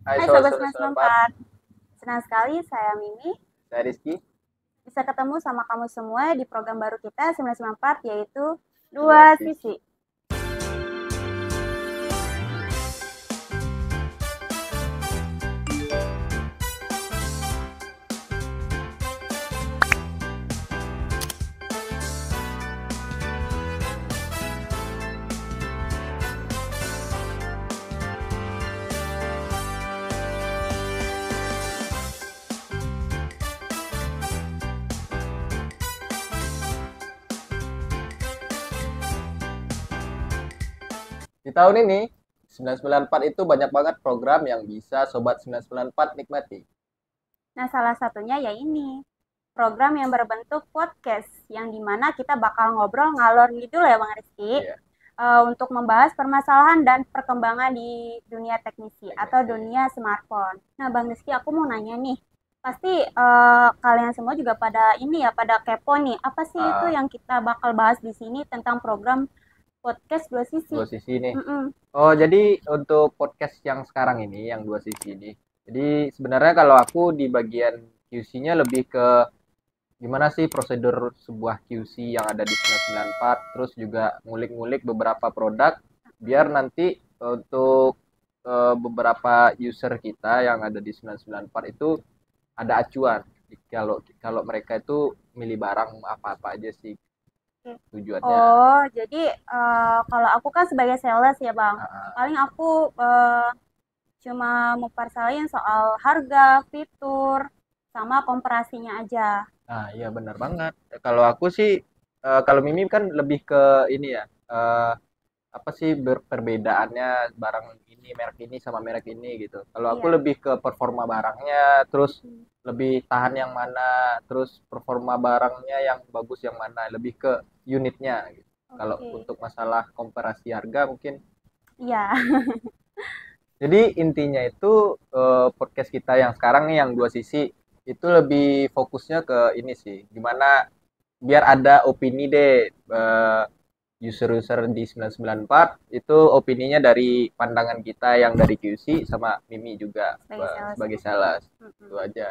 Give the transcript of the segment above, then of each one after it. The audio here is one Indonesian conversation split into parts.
Hai Hai Sobat Sobat 994, 994, senang sekali saya Mimi saya Rizky, bisa ketemu sama kamu semua di program baru kita 994 yaitu dua Dua sisi. Sisi. Di tahun ini, 994 itu banyak banget program yang bisa Sobat 994 nikmati. Nah, salah satunya ya ini, program yang berbentuk podcast yang dimana kita bakal ngobrol ngalor ngidul ya Bang Rizky, Iya, untuk membahas permasalahan dan perkembangan di dunia teknisi atau teknisi. dunia smartphone. Nah, Bang Rizky, aku mau nanya nih, pasti kalian semua juga pada ini ya, pada kepo nih, apa sih itu Ah, yang kita bakal bahas di sini tentang program podcast Dua Sisi? dua sisi nih. Mm-mm. Oh, jadi untuk podcast yang sekarang ini, yang dua sisi ini. Jadi sebenarnya kalau aku di bagian QC-nya lebih ke gimana sih prosedur sebuah QC yang ada di 994, terus juga ngulik-ngulik beberapa produk biar nanti untuk beberapa user kita yang ada di 994 itu ada acuan kalau kalau mereka itu milih barang apa-apa aja sih tujuannya. Oh, jadi kalau aku kan sebagai sales ya Bang, Ah, paling aku cuma mau parselin soal harga, fitur, sama komparasinya aja. iya benar banget. Kalau aku sih kalau Mimi kan lebih ke ini ya, apa sih perbedaannya barang ini merek ini sama merek ini gitu. Kalau aku Iya. lebih ke performa barangnya, terus lebih tahan yang mana, terus performa barangnya yang bagus yang mana, lebih ke unitnya gitu. Kalau Oke. untuk masalah komparasi harga mungkin. Iya. Jadi intinya itu podcast kita yang sekarang nih yang dua sisi itu lebih fokusnya ke ini sih, gimana biar ada opini deh user-user di 994 itu opininya dari pandangan kita yang dari QC sama Mimi juga Sebagai sales ya. sebagai sales. Mm-mm. Itu aja.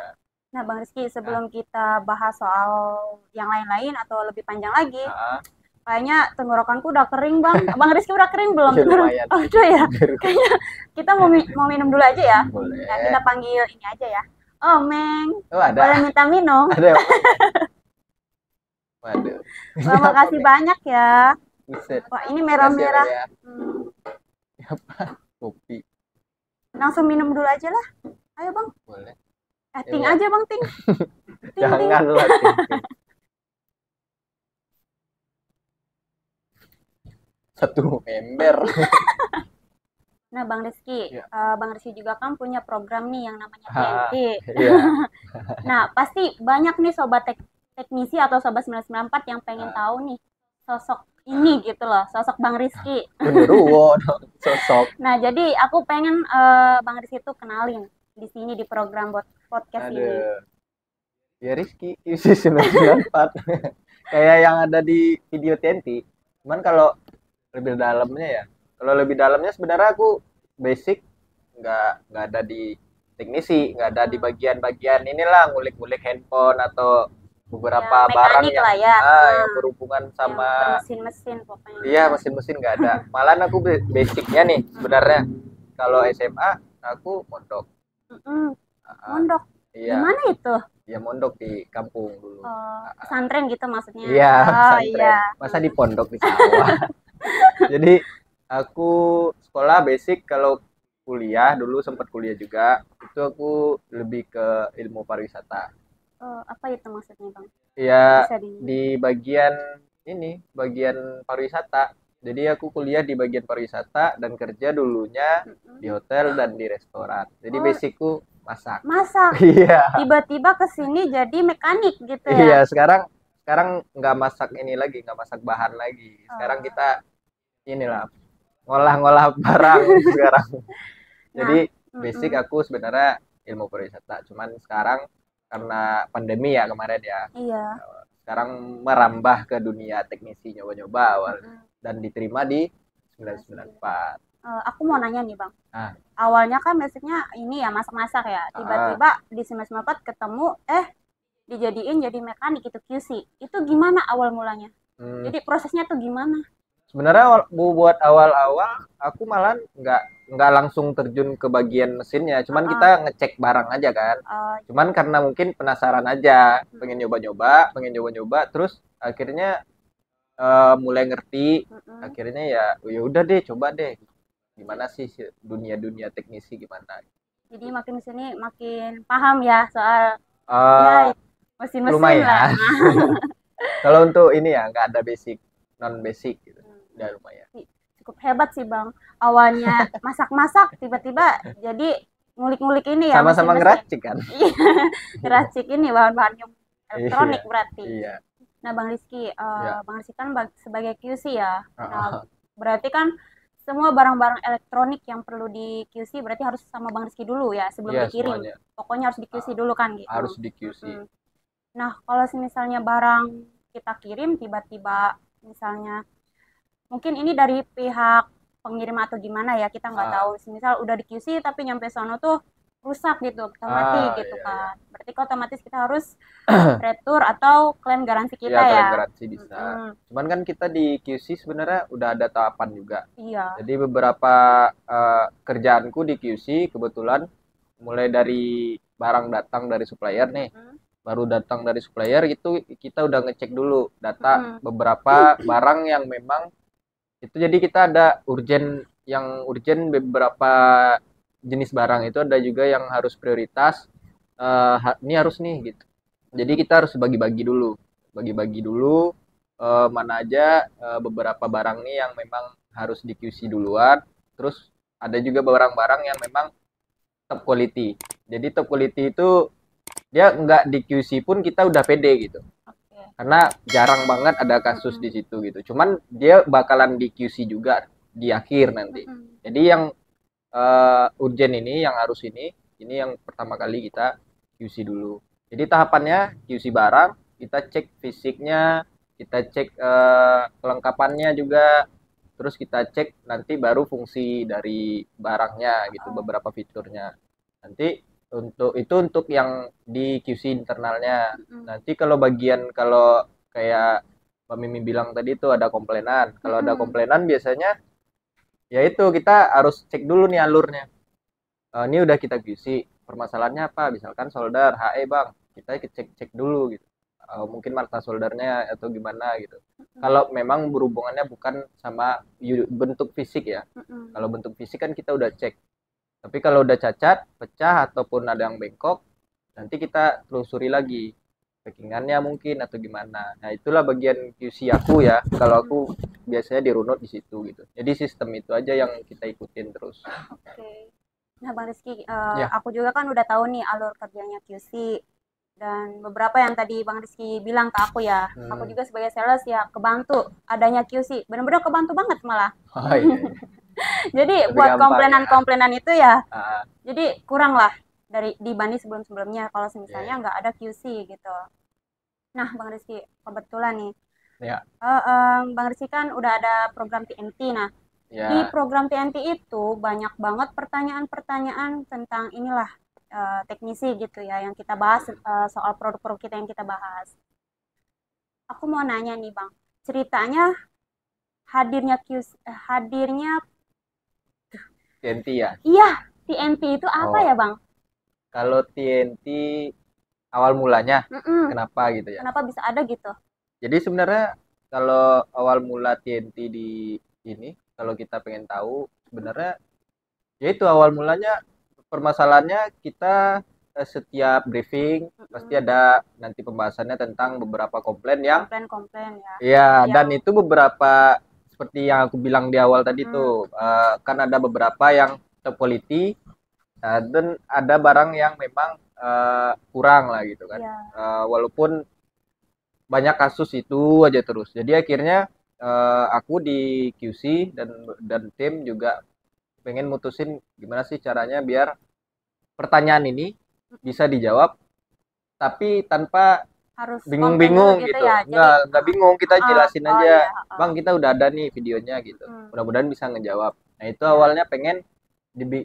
Nah, Bang Rizky, Nah, sebelum kita bahas soal yang lain-lain atau lebih panjang lagi, ah, kayaknya tenggorokanku udah kering, Bang. Bang Rizky udah kering belum? ya lumayan. Oh, udah ya. Kayaknya kita mau minum dulu aja ya. Nah, kita Boleh. panggil ini aja ya. Oh, Meng. Oh Boleh ada, minta minum? ada yang waduh. Ini Wah, apa makasih nih? banyak ya. Buset. Wah, ini Kasih ya merah-merah. ya. Hmm, Apa? Kopi. langsung minum dulu aja lah. Ayo, Bang. Boleh. Ting Ini ya. aja, Bang, ting. Ting, ting. Janganlah ting-ting. Satu ember. Nah, Ya. Bang Rizky juga kan punya program nih yang namanya Ah, TNT. iya. Nah, pasti banyak nih sobat teknisi atau sobat 994 yang pengen Ah, tahu nih sosok ini gitu loh, sosok Bang Rizky. genderuwo dong, sosok. Nah, jadi aku pengen Bang Rizky itu kenalin di sini di program podcast ini. Ada ya Rizky, isi 994. Kayak yang ada di video TNT. Cuman kalau lebih dalamnya ya, kalau lebih dalamnya sebenarnya aku basic nggak ada di teknisi, nggak ada di bagian-bagian inilah ngulik-ngulik handphone atau Yang beberapa barang mekanik lah ya, yang berhubungan yang sama bermesin-mesin pokoknya. iya mesin-mesin nggak ada. Malah aku basicnya nih sebenarnya kalau SMA aku mondok. Mm-mm. Ah, Mondok. Di iya, mana itu? ya mondok di kampung dulu. Pesantren gitu maksudnya. Iya, Oh pesantren. iya. Masa di pondok di sawah. Jadi aku sekolah basic kalau kuliah dulu sempat kuliah juga. Itu aku lebih ke ilmu pariwisata. Apa itu maksudnya, Bang? Ya Bisa di di bagian ini, bagian pariwisata. Jadi aku kuliah di bagian pariwisata dan kerja dulunya di Mm-mm. hotel dan di restoran. Jadi Oh, basicku masak. masak. Iya. Tiba-tiba ke sini jadi mekanik gitu Iya, ya. sekarang sekarang nggak masak ini lagi, nggak masak bahan lagi. Sekarang Eh, kita inilah ngolah-ngolah barang sekarang. Jadi nah, basic mm-mm. aku sebenarnya ilmu pariwisata. Cuman sekarang karena pandemi ya kemarin ya, Iya. sekarang merambah ke dunia teknisi nyoba-nyoba awal Mm-mm. dan diterima di Masih. 994. Aku mau nanya nih Bang. Ah, Awalnya kan basicnya ini ya masak-masak ya. ah, Tiba-tiba di semester 4 ketemu dijadiin jadi mekanik itu QC. Itu gimana awal mulanya? hmm, Jadi prosesnya tuh gimana? sebenarnya buat awal-awal aku malah nggak langsung terjun ke bagian mesinnya, cuman Heeh. kita ngecek barang aja kan. Cuman karena mungkin penasaran aja, pengen Mm, nyoba-nyoba, terus akhirnya mulai ngerti. mm. Akhirnya ya ya udah deh, coba deh. Gimana sih dunia-dunia teknisi gimana? Jadi makin sini makin paham ya soal ya Eh mesin-mesin lah. lumayan. Kalau untuk ini ya nggak ada basic, non basic gitu. Udah lumayan. Cukup hebat sih Bang. Awalnya masak-masak, tiba-tiba jadi ngulik-ngulik ini ya Sama-sama mesin-mesin. ngeracik kan? Iya, ngeracik ini bahan-bahan Iya, elektronik berarti. iya. Nah Bang Rizky, Ya. Bang Rizky kan sebagai QC ya. Nah Heeh. berarti kan semua barang-barang elektronik yang perlu di QC berarti harus sama Bang Rizky dulu ya sebelum Iya dikirim. semuanya. Pokoknya harus di QC Heeh. dulu kan Harus gitu. di QC. Mm-mm. Nah kalau misalnya barang kita kirim tiba-tiba misalnya mungkin ini dari pihak pengirim atau gimana ya kita nggak tahu. Ah, Misal udah di QC tapi nyampe sono tuh rusak gitu, kita mati gitu iya iya. kan. Berarti otomatis kita harus retur atau klaim garansi Iya, kita klaim ya. garansi bisa. Mm-mm. Cuman kan kita di QC sebenarnya udah ada tahapan juga. Iya. Jadi beberapa kerjaanku di QC kebetulan mulai dari barang datang dari supplier nih, Mm-mm. baru datang dari supplier itu kita udah ngecek dulu data Mm-mm. beberapa barang yang memang itu, jadi kita ada urgent beberapa jenis barang itu ada juga yang harus prioritas, ini harus nih gitu. Jadi kita harus bagi-bagi dulu mana aja beberapa barang nih yang memang harus di QC duluan. Terus ada juga barang-barang yang memang top quality. Jadi top quality itu dia nggak di QC pun kita udah pede gitu. Oke. Karena jarang banget ada kasus di Mm-mm. situ gitu. Cuman dia bakalan di QC juga di akhir nanti. Mm-mm. Jadi yang urgent ini, yang harus ini yang pertama kali kita QC dulu. Jadi tahapannya QC barang, kita cek fisiknya, kita cek kelengkapannya juga, terus kita cek nanti baru fungsi dari barangnya gitu, Oh. beberapa fiturnya. Nanti untuk yang di QC internalnya. Mm-mm. Nanti kalau kayak Mbak Mimi bilang tadi itu ada komplainan. Kalau ada Mm-mm. komplainan biasanya ya itu kita harus cek dulu nih alurnya. Ini udah kita QC, permasalahannya apa? Misalkan solder HE bang, kita cek dulu gitu. Mungkin marta soldernya atau gimana gitu. Mm-mm. Kalau memang berhubungannya bukan sama bentuk fisik ya. Mm-mm. Kalau bentuk fisik kan kita udah cek. Tapi kalau udah cacat, pecah ataupun ada yang bengkok, nanti kita telusuri lagi packingannya mungkin atau gimana. Nah itulah bagian QC aku ya. Kalau aku biasanya dirunut di situ gitu. Jadi sistem itu aja yang kita ikutin terus. Oke. Nah, Bang Rizky, Ya. aku juga kan udah tahu nih alur kerjanya QC dan beberapa yang tadi Bang Rizky bilang ke aku ya. Aku Hmm. juga sebagai sales ya kebantu adanya QC. Benar-benar kebantu banget malah. Oh iya, iya. Jadi Lebih buat gampang ya. komplainan-komplainan itu ya, Ah, jadi kurang lah dari dibanding sebelum-sebelumnya kalau iya, misalnya iya. nggak ada QC gitu. Nah, Bang Rizky, kebetulan nih, Ya, Bang Rizky kan udah ada program TNT. Nah, di ya. program TNT itu banyak banget pertanyaan-pertanyaan tentang inilah teknisi gitu ya yang kita bahas soal produk-produk kita yang kita bahas. Aku mau nanya nih Bang, ceritanya hadirnya TNT ya. iya TNT itu apa ya Oh, Bang? kalau TNT awal mulanya Mm-mm. kenapa gitu ya? Kenapa bisa ada gitu? Jadi sebenarnya kalau awal mula TNT di ini, kalau kita pengen tahu sebenarnya ya itu awal mulanya permasalahannya kita setiap briefing pasti Mm-mm. ada nanti pembahasannya tentang beberapa komplain yang Komplain-komplain ya, ya, yang dan itu beberapa seperti yang aku bilang di awal tadi mm, tuh kan ada beberapa yang top quality, dan ada barang yang memang kurang lah gitu kan. ya Walaupun banyak kasus itu aja terus. Jadi akhirnya aku di QC dan tim juga pengen mutusin gimana sih caranya biar pertanyaan ini bisa dijawab tapi tanpa harus komplain dulu bingung-bingung gitu gitu. ya. Jadi Enggak bingung, kita jelasin oh aja. iya, Bang, kita udah ada nih videonya gitu. mm, Mudah-mudahan bisa ngejawab. Nah, itu awalnya pengen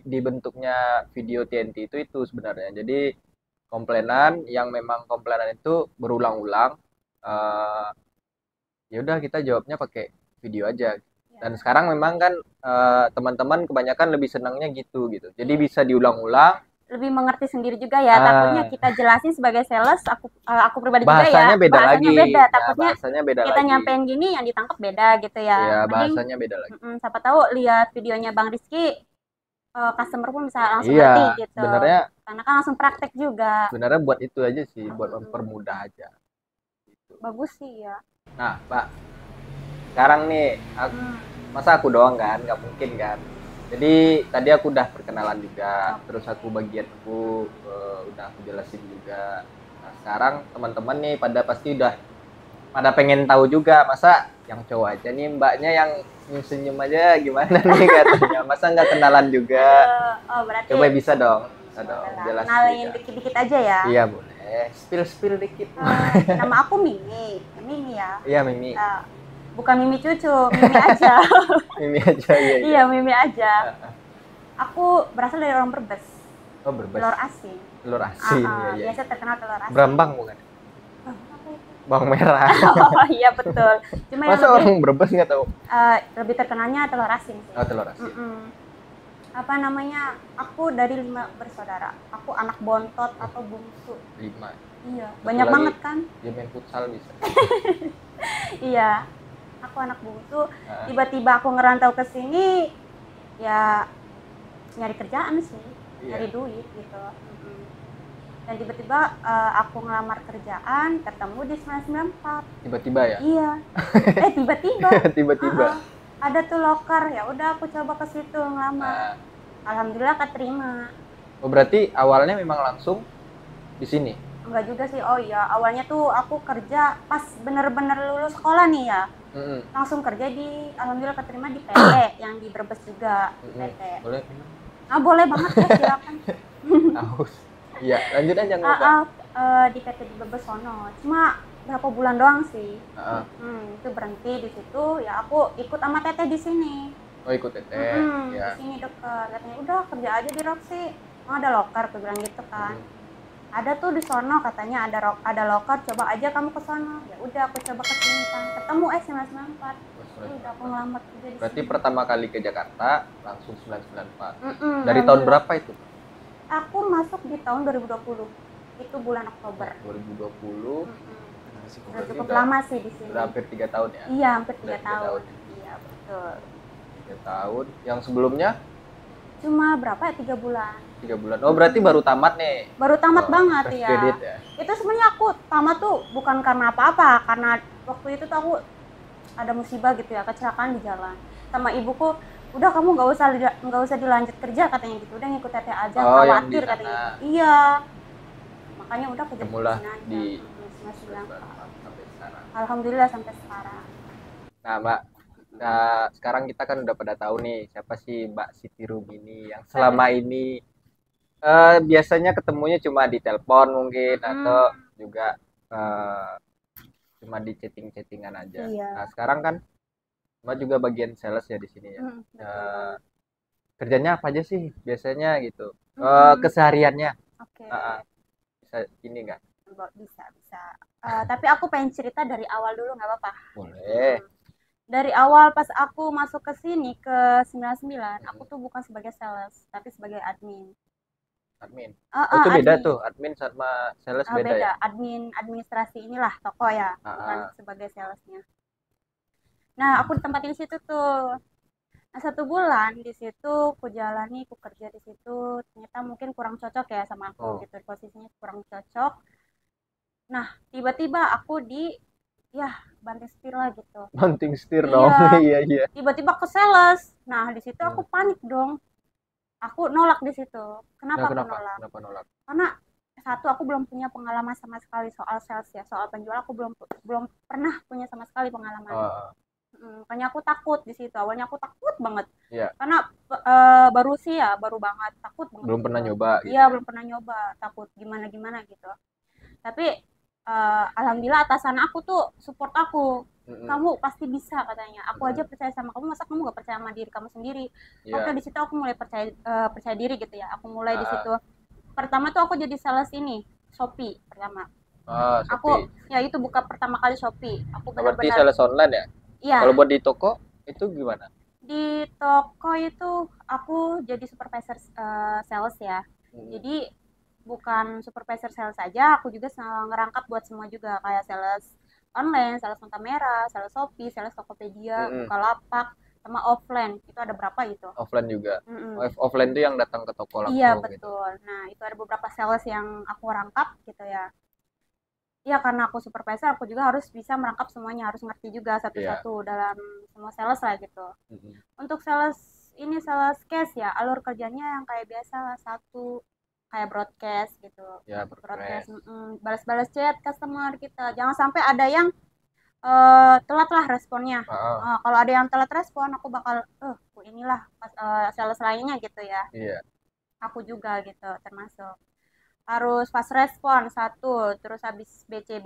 dibentuknya video TNT itu sebenarnya. Jadi komplainan yang memang komplainan itu berulang-ulang, eh, ya udah kita jawabnya pakai video aja. Dan Ya. sekarang memang kan teman-teman kebanyakan lebih senangnya gitu gitu. Jadi bisa diulang-ulang. Lebih mengerti sendiri juga ya. Takutnya Ah, kita jelasin sebagai sales, aku pribadi juga ya, bahasanya beda bahasanya lagi. beda. Ya, Takutnya bahasanya beda kita lagi. nyampein gini yang ditangkap beda gitu ya. Ya, Mending bahasanya beda lagi. siapa tahu lihat videonya Bang Rizky, customer pun bisa langsung Iya, ngerti gitu. sebenarnya Karena kan langsung praktek juga. sebenarnya buat itu aja sih, buat Mm-mm. mempermudah aja. Gitu. Bagus sih ya. Nah, Pak, sekarang nih, Hmm. masa aku doang kan? Nggak mungkin kan? Jadi tadi aku udah perkenalan juga, terus aku bagian aku udah aku jelasin juga. Nah, sekarang teman-teman nih pada pasti udah pada pengen tahu juga, masa yang cowok aja nih mbaknya yang senyum aja gimana nih katanya, masa nggak kenalan juga? Oh, berarti Coba bisa dong, bisa boleh dong, lah. jelas Kenalin juga. dikit-dikit aja ya. Iya boleh, spill dikit. Nama aku Mimi. Mimi ya. Iya Mimi, Eh, bukan Mimi cucu, Mimi aja. Mimi aja iya iya. Iya, Mimi aja. Aku berasal dari orang Brebes, Oh Brebes, telur asin. telur asin ya ya. Biasa terkenal telur asin. Brambang bukan? Apa itu? Bawang merah. Oh iya betul. Cuma yang Masa lebih orang Brebes nggak tahu? lebih terkenalnya telur asin sih. Oh telur asin. Apa namanya? Aku dari 5 bersaudara. Aku anak bontot atau bungsu. 5. Iya, Satu banyak lagi, banget kan? dia main futsal bisa. Iya, aku anak bungsu. Nah, Tiba-tiba aku ngerantau ke sini, ya nyari kerjaan sih, iya. nyari duit gitu. Dan tiba-tiba aku ngelamar kerjaan, ketemu di 994. Tiba-tiba ya? Iya. Tiba-tiba. Tiba-tiba. Ada tuh loker, ya udah aku coba ke situ ngelamar. Nah, Alhamdulillah keterima. oh berarti awalnya memang langsung di sini. Enggak juga sih. Oh iya, awalnya tuh aku kerja pas bener-bener lulus sekolah nih ya. Mm-mm. Langsung kerja di, alhamdulillah keterima di PT yang di Brebes juga, di PT. Boleh? Ah, boleh banget ya, silakan. Haus. Iya, lanjut aja nggak apa. Di PT di Brebes sono. Cuma berapa bulan doang sih. Ah, Itu berhenti di situ, ya aku ikut sama Teteh di sini. oh ikut teteh. Di Ya. sini deket. Katanya udah kerja aja di Roxy. Oh, ada loker, aku bilang gitu kan. Ada tuh di sono katanya ada loker, coba aja kamu ke sono. Ya udah aku coba ke sini kan. Ketemu 994. Udah aku ngelamar kerja di Berarti sini. pertama kali ke Jakarta langsung 994. Dari tahun alhamdulillah. berapa itu? Aku masuk di tahun 2020. Itu bulan Oktober. 2020. Udah cukup lama sih di sini. Udah hampir 3 tahun ya? Iya, hampir 3 Udah 3 tahun. tahun. Iya, betul. 3 tahun. Yang sebelumnya Cuma berapa ya? 3 bulan. 3 bulan. Oh, berarti baru tamat nih. Baru tamat banget fresh ya. graduate ya. Itu sebenarnya aku tamat tuh bukan karena apa-apa, karena waktu itu tuh aku ada musibah gitu ya, kecelakaan di jalan. Sama ibuku, udah kamu nggak usah dilanjut kerja katanya gitu, udah ngikut teteh aja, Oh, yang khawatir di katanya. sana. Gitu. Iya. Makanya udah kerja di Ketemulah sini aja. di 994. sampai sekarang. Alhamdulillah sampai sekarang. Nah, Mbak, nah, sekarang kita kan udah pada tahu nih siapa sih Mbak Siti Rubini yang selama ini biasanya ketemunya cuma di telepon mungkin atau juga cuma di chatting-chattingan aja. Iya. Nah, sekarang kan Mbak juga bagian sales ya di sini ya. Betul. Kerjanya apa aja sih biasanya gitu? Kesehariannya. Oke. Bisa ini nggak? Bisa. Tapi aku pengen cerita dari awal dulu, nggak apa-apa? Boleh. Dari awal pas aku masuk ke sini ke 99, aku tuh bukan sebagai sales, tapi sebagai admin. Admin. Itu beda admin. tuh, admin sama sales beda ya? Admin administrasi inilah toko ya, bukan sebagai salesnya. Nah, aku ditempatin di situ tuh. Nah, 1 bulan di situ aku jalani, aku kerja di situ, ternyata mungkin kurang cocok ya sama aku gitu, posisinya kurang cocok. Nah, tiba-tiba aku banting setir lah gitu. Banting setir dong. Iya. Tiba-tiba ke sales. Nah, di situ aku panik dong. Aku nolak di situ. Kenapa aku nolak? Karena satu, aku belum punya pengalaman sama sekali soal sales ya, soal penjual aku belum pernah punya sama sekali pengalaman. Makanya aku takut di situ. Awalnya aku takut banget. Iya. Karena baru banget, takut banget. Belum pernah nyoba. Iya, belum pernah nyoba, takut gimana gitu. Tapi alhamdulillah atasan aku tuh support aku. kamu pasti bisa katanya. Aku aja Mm-mm. percaya sama kamu, masa kamu gak percaya sama diri kamu sendiri? Oke, Iya. di situ aku mulai percaya diri gitu ya. Aku mulai di Ah, situ. Pertama tuh aku jadi sales ini, Shopee pertama. Aku Shopee. ya itu buka pertama kali Shopee. Aku Oh, berarti benar-benar sales online ya? Kalau iya, buat di toko itu gimana? di toko itu aku jadi supervisor sales ya. Mm. Jadi bukan supervisor sales saja, aku juga ngerangkap buat semua juga kayak sales online, sales Mata Merah, sales Shopee, sales Tokopedia, Mm-mm. Bukalapak, sama offline. Itu ada berapa itu? Offline juga. Mm-mm. Offline itu yang datang ke toko Iya langsung gitu. betul. Nah itu ada beberapa sales yang aku rangkap gitu ya. Iya karena aku supervisor, aku juga harus bisa merangkap semuanya, harus ngerti juga Iya. satu-satu dalam semua sales lah gitu. Mm-mm. Untuk sales ini sales cash ya, alur kerjanya yang kayak biasa lah, satu kayak broadcast gitu. Ya, Broadcast, progres. balas-balas chat customer kita. Jangan sampai ada yang telat lah responnya. Ah, Kalau ada yang telat respon, aku bakal, inilah sales lainnya gitu ya. iya. Aku juga gitu, termasuk harus fast respon satu, terus habis BC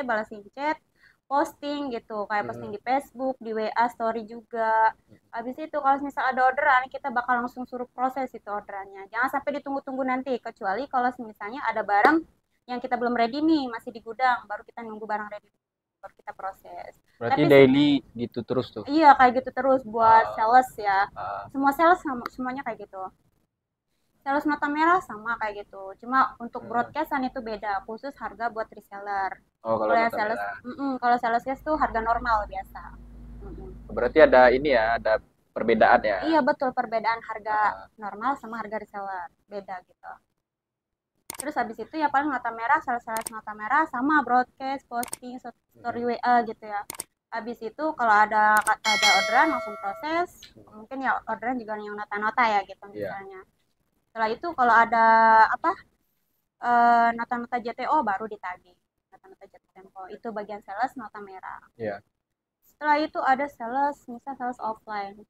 balasin chat, posting gitu kayak posting Mm-mm. di Facebook, di WA story juga. Habis itu kalau misal ada orderan kita bakal langsung suruh proses itu orderannya, jangan sampai ditunggu-tunggu nanti, kecuali kalau misalnya ada barang yang kita belum ready nih, masih di gudang, baru kita nunggu barang ready baru kita proses. Berarti Tapi daily gitu terus tuh. iya kayak gitu terus buat Ah, sales ya, ah. semua sales semuanya kayak gitu. Sales Mata Merah sama kayak gitu. Cuma untuk Hmm. broadcastan itu beda, khusus harga buat reseller. Oh, kalau Kalau yang Mata sales, Merah. kalau sales cash tuh harga normal biasa. Mm-mm. Berarti ada ini ya, ada perbedaan ya. Iya betul, perbedaan harga Ah, normal sama harga reseller beda gitu. Terus habis itu ya paling Mata Merah, sales Mata Merah sama broadcast, posting, story mm-mm. WA gitu ya. Habis itu kalau ada orderan langsung proses. Mungkin ya orderan juga yang nota-nota ya gitu Iya, misalnya. Setelah itu kalau ada apa nota-nota JTO baru ditagih, nota-nota jatuh tempo itu bagian sales nota merah. iya. Setelah itu ada sales, misal sales offline.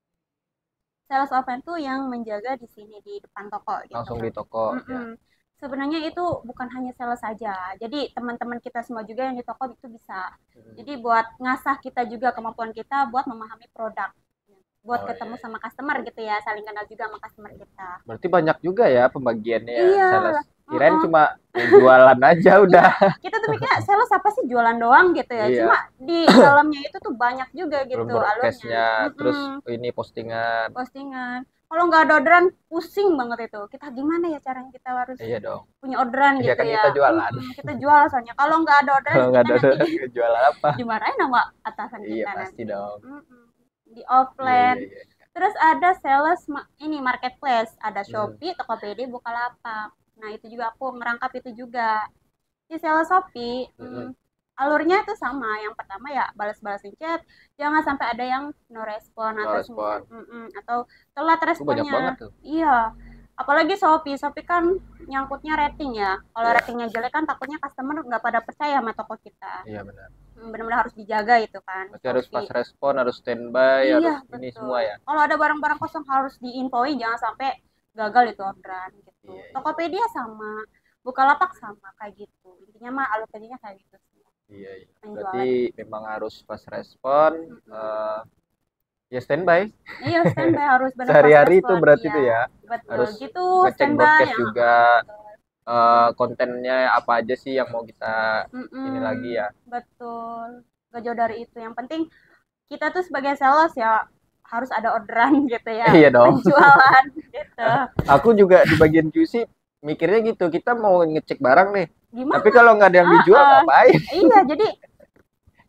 Sales offline tuh yang menjaga di sini di depan toko gitu. Langsung di toko ya. Mm-mm. Sebenarnya itu bukan hanya sales saja, jadi teman-teman kita semua juga yang di toko itu bisa, Mm. jadi buat ngasah kita juga kemampuan kita buat memahami produk, buat Oh ketemu iya, iya. sama customer gitu ya, saling kenal juga sama customer kita. Berarti banyak juga ya pembagiannya ya, Iya, sales. Kirain uh-uh. cuma ya, jualan aja Iya, udah. kita tuh mikirnya sales apa sih, jualan doang gitu ya. Cuma Iya, di dalamnya itu tuh banyak juga belum gitu alurnya. broadcastnya, terus Mm-mm, ini postingan. postingan. Kalau nggak ada orderan, pusing banget itu. Kita gimana ya caranya kita harus Iya dong. punya orderan Iya gitu kan ya. kita jualan. Kita jual soalnya. Kalau nggak ada orderan Kalau nggak kita ada nanti jualan apa? dimarahin sama atasan Iya kita pasti nanti. dong. Di Iya iya offline. iya. Terus ada sales ini marketplace, ada Hmm. Shopee, Tokopedia, Bukalapak. Nah itu juga aku merangkap itu juga. Di sales Shopee, Mm-mm. alurnya itu sama. Yang pertama ya balas-balasin chat, jangan sampai ada yang no respon No atau respon. atau telat Itu banyak banget responnya. tuh. Iya, apalagi Shopee kan nyangkutnya rating ya. Kalau Iya, ratingnya jelek kan takutnya customer nggak pada percaya sama toko kita. iya benar. Benar-benar harus dijaga itu kan Berarti harus Shopee. fast respon, harus standby, Iya harus ini semua betul. ya. Kalau ada barang-barang kosong harus diinfoin, jangan sampai gagal itu orderan gitu. Iya iya. Tokopedia sama, Bukalapak sama kayak gitu. Intinya mah alur kerjanya kayak gitu semua. Iya iya. Berarti Penjualan. memang harus fast respon, Mm-mm. ya standby. Iya standby harus benar fast Sehari-hari itu respon. berarti Iya itu ya. betul Harus gitu ngecek standby. broadcast juga, Betul. kontennya apa aja sih yang mau kita ini lagi ya. Betul. Gak jauh dari itu. Yang penting kita tuh sebagai sales ya harus ada orderan gitu ya, Iya dong. penjualan gitu. Aku juga di bagian QC mikirnya gitu, kita mau ngecek barang nih. Tapi Gimana? kalau nggak ada yang dijual ngapain? Iya, jadi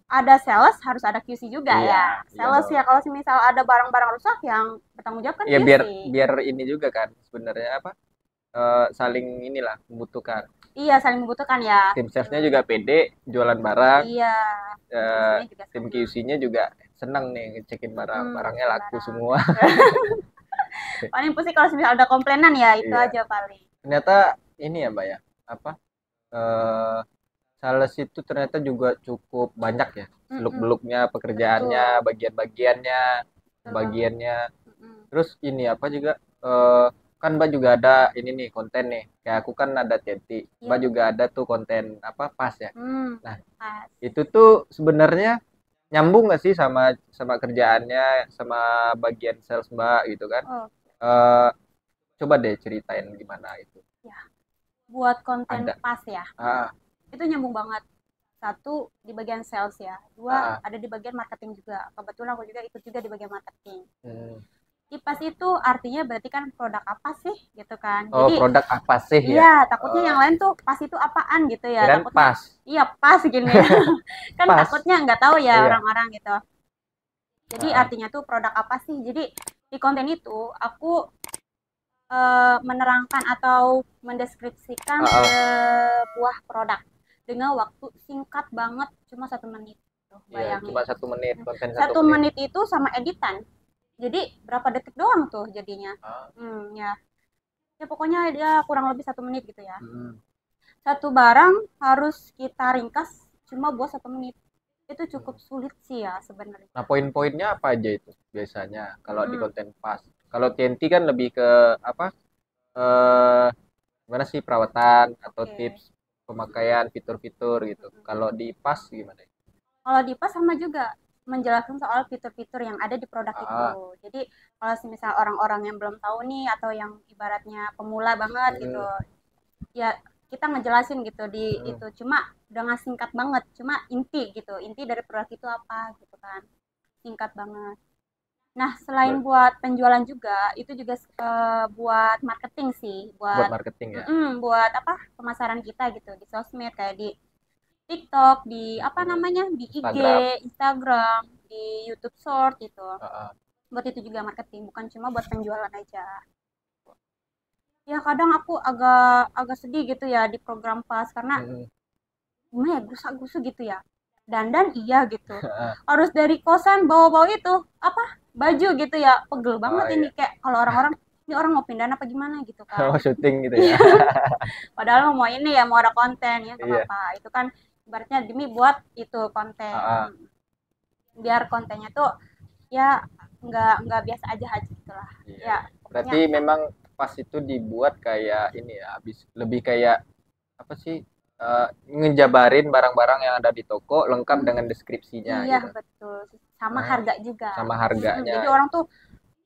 ada sales harus ada QC juga Iya, ya. iya Sales dong. ya kalau misal ada barang-barang rusak yang bertanggung jawab kan Ya biar QC. biar ini juga kan sebenarnya apa? Saling inilah membutuhkan. Iya, saling membutuhkan ya. Tim salesnya juga pede jualan barang, Iya, eh, QC-nya juga tim sama. QC-nya juga senang nih ngecekin barang, barangnya Ngecek laku barang. semua. Paling pusing kalau misal ada komplainan ya, itu Iya. aja paling. Ternyata ini ya Mbak ya, apa? eh Sales itu ternyata juga cukup banyak ya, seluk-beluknya, pekerjaannya, Betul. bagian-bagiannya, Betul banget. bagiannya. Terus ini apa juga, kan Mbak juga ada ini nih konten nih. Kayak aku kan ada Teti, Iya, Mbak juga ada tuh konten apa pas ya. Hmm, Nah, pas. itu tuh sebenarnya nyambung nggak sih sama sama kerjaannya, sama bagian sales Mbak gitu kan? Oh, Eh, coba deh ceritain gimana itu. ya. Buat konten Ada. pas ya. Ah, Itu nyambung banget. Satu di bagian sales ya. Dua ah, ah. ada di bagian marketing juga. Kebetulan aku juga ikut juga di bagian marketing. Hmm. Kipas itu artinya berarti kan produk apa sih gitu kan. Oh, Jadi produk apa sih ya? iya, takutnya Oh, yang lain tuh pas itu apaan gitu ya. kirain Takutnya pas. iya pas gini. Kan Pas. takutnya nggak tahu ya Iya. orang-orang gitu. Jadi Ah, ah. artinya tuh produk apa sih? Jadi di konten itu aku menerangkan atau mendeskripsikan Ah, ah. sebuah produk dengan waktu singkat banget, cuma 1 menit. Tuh, Iya, cuma bayangin. 1 menit, konten satu Satu menit. menit itu sama editan. Jadi berapa detik doang tuh jadinya. Ah, Ya. Ya pokoknya dia kurang lebih 1 menit gitu ya. hmm. Satu barang harus kita ringkas cuma buat 1 menit. Itu cukup sulit sih ya sebenarnya. Nah, poin-poinnya apa aja itu biasanya kalau di Mm, konten pas? Kalau TNT kan lebih ke apa? Eh, gimana sih perawatan atau Oke. tips pemakaian fitur-fitur gitu. Kalau di pas gimana? Kalau di PAS sama juga menjelaskan soal fitur-fitur yang ada di produk itu. Ah, Jadi kalau misal orang-orang yang belum tahu nih atau yang ibaratnya pemula banget gitu, hmm, ya kita ngejelasin gitu di hmm. itu. Cuma dengan singkat banget, cuma inti gitu. Inti dari produk itu apa gitu kan. Singkat banget. Nah, selain Ber- buat penjualan juga, itu juga buat marketing sih, buat buat marketing ya. buat apa? Pemasaran kita gitu di sosmed kayak di TikTok, di apa Hmm. namanya, di IG, Instagram. Instagram, di YouTube Short gitu. Ah, ah. Buat itu juga marketing, bukan cuma buat penjualan aja. Ya kadang aku agak agak sedih gitu ya di program pas karena Hmm. gimana ya gusak-gusuk gitu ya. Dandan iya gitu. Harus dari kosan bawa-bawa itu apa baju gitu ya. Pegel banget Oh ini iya. kayak kalau orang-orang ini orang mau pindahan apa gimana gitu kan. Oh, syuting gitu ya. Iya. Padahal mau ini ya mau ada konten ya nggak Iya. apa-apa. Itu kan ibaratnya demi buat itu konten. Ah, ah. Biar kontennya tuh ya nggak biasa aja gitu lah Iya, ya iya. pokoknya Berarti memang pas itu dibuat kayak ini ya, habis lebih kayak apa sih? Ngejabarin barang-barang yang ada di toko lengkap dengan deskripsinya iya gitu. betul sama Ah, harga juga. sama harganya. Jadi orang tuh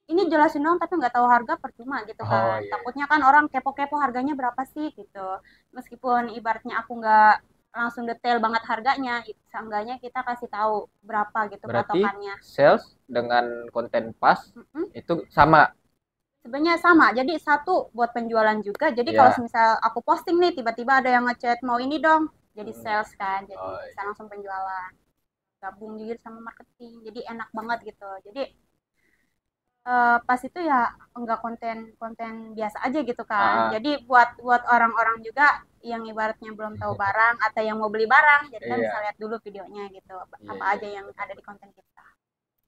ini jelasin dong tapi nggak tahu harga percuma gitu Oh kan iya, iya. takutnya kan orang kepo-kepo harganya berapa sih gitu meskipun ibaratnya aku nggak langsung detail banget harganya seenggaknya kita kasih tahu berapa gitu Berarti patokannya. sales dengan konten pas Mm-mm. itu sama. Sebenarnya sama, jadi satu buat penjualan juga. Jadi kalau Ya. misal aku posting nih, tiba-tiba ada yang ngechat mau ini dong, jadi Hmm. sales kan, jadi Oh bisa iya. langsung penjualan. Gabung juga sama marketing, jadi enak banget gitu. Jadi pas itu ya enggak konten-konten biasa aja gitu kan. Ah, ah. Jadi buat buat orang-orang juga yang ibaratnya belum tahu barang atau yang mau beli barang, jadi kan bisa Iya, lihat dulu videonya gitu, iya, apa iya, aja iya, yang benar, ada di benar. konten kita.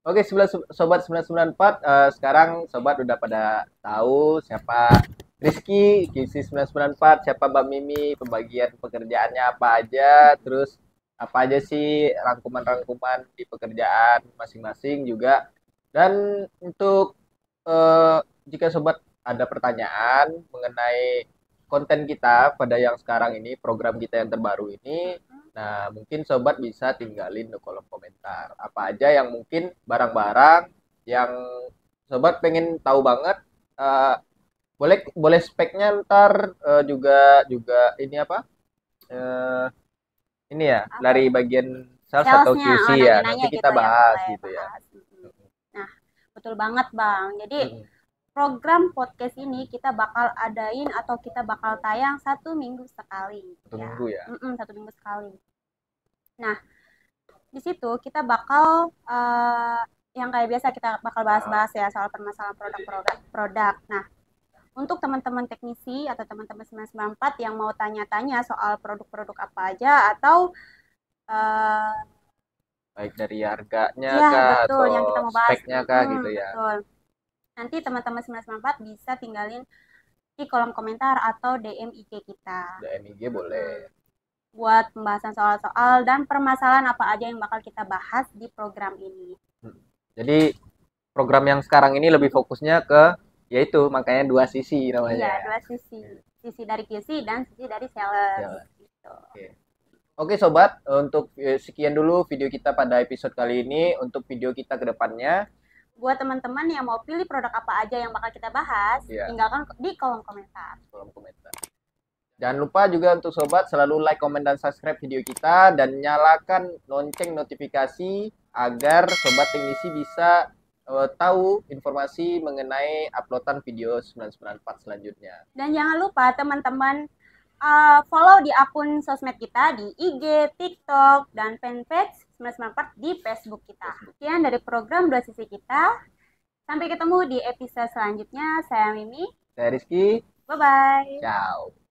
Oke, sobat 994, sekarang sobat udah pada tahu siapa Rizky, QC 994, siapa Mbak Mimi, pembagian pekerjaannya apa aja, terus apa aja sih rangkuman-rangkuman di pekerjaan masing-masing juga. Dan untuk jika sobat ada pertanyaan mengenai konten kita pada yang sekarang ini, program kita yang terbaru ini, nah, mungkin sobat bisa tinggalin di kolom komentar. Apa aja yang mungkin barang-barang yang sobat pengen tahu banget, eh, boleh boleh speknya ntar, juga juga ini apa? eh, ini ya, Apa dari tuh? bagian sales atau Salesnya, QC oh ya. nanya-nanya Nanti kita gitu ya, bahas boleh gitu ya. bahas. Nah, betul banget Bang. Jadi Mm-mm. program podcast ini kita bakal adain atau kita bakal tayang 1 minggu sekali Satu ya. minggu ya. 1 minggu sekali. Nah, di situ kita bakal yang kayak biasa kita bakal Ah, bahas-bahas ya soal permasalahan produk-produk. Nah, untuk teman-teman teknisi atau teman-teman 994 yang mau tanya-tanya soal produk-produk apa aja atau eh, baik dari harganya ya kah betul atau yang kita mau bahas. speknya kah gitu ya. Betul. Nanti teman-teman 994 bisa tinggalin di kolom komentar atau DM IG kita. Udah MIG boleh. Buat pembahasan soal-soal dan permasalahan apa aja yang bakal kita bahas di program ini. Mm. Jadi program yang sekarang ini lebih fokusnya ke yaitu makanya dua sisi Iya, namanya ya. dua sisi. Sisi dari QC dan sisi dari sales. Ya, Gitu. oke. Oke sobat, untuk sekian dulu video kita pada episode kali ini. Untuk video kita ke depannya, Buat teman-teman yang mau pilih produk apa aja yang bakal kita bahas, ya, tinggalkan di kolom komentar. kolom komentar. Jangan lupa juga untuk sobat selalu like, komen, dan subscribe video kita dan nyalakan lonceng notifikasi agar sobat teknisi bisa tahu informasi mengenai uploadan video 994 selanjutnya. Dan jangan lupa teman-teman follow di akun sosmed kita di IG, TikTok, dan fanpage 994 di Facebook kita. Sekian dari program 2 sisi kita. Sampai ketemu di episode selanjutnya. Saya Mimi. Saya Rizky. Bye-bye. Ciao.